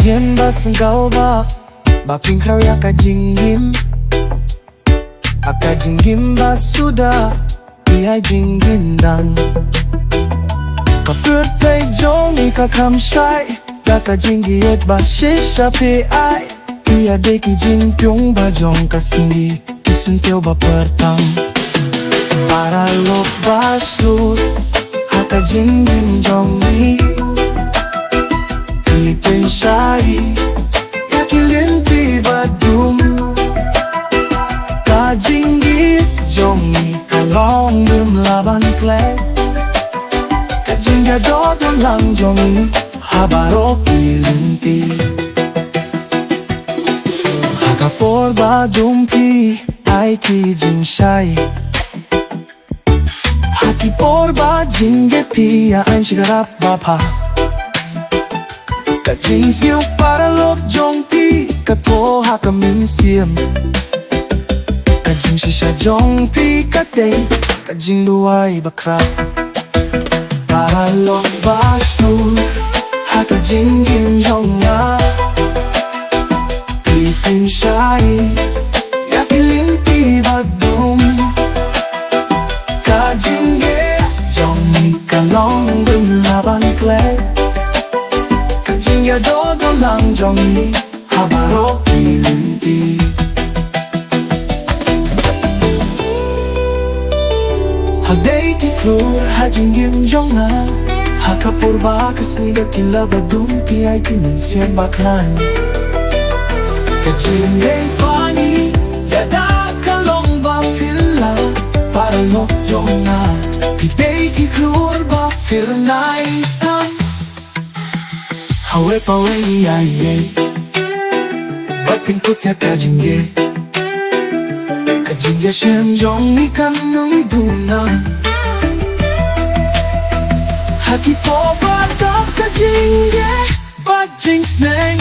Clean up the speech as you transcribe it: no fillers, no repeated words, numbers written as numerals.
Iyan ba sanggal ba Baping karya ka jingim Aka jingim ba sudah Iya jingitynnad Kapurtay jong ika pynshai Daka jingieit ba shisha pi Iya deki jingkyong ba jong kasindi Isuntiw ba pertang Paralok ba shlur Haka jingim jong pynshai yakilinti badum ka jingieit jong kalong laban Khlem ka jingeh lang jong Haba ilinti haka por badum pi ay ki pynshai haki por ba jingeh pi ya shigarap ba pa ka jingsnyo paralok jong pi ka to haka Mynsiem ka shisha jong pi kdew ka Jingrwai bakra Paralok Ba Shlur haka jingim jong pynshai yakilinti badum ka jingeh jong kalong laban Khlem Jingieit lang jong Haba ilinti Hagday ki klur ha jingim jong haka purba kasniga kila badum pi ay ki Mynsiem baklan ka jingeh pani yada kalong ba pila paralok jong hagday ki klur ba firnai Hawe pawe iyaye Baping kutya ka jingeh Ka jingeh shem jong ikan nung duna Haki po ba ka jingeh Ba jingsneng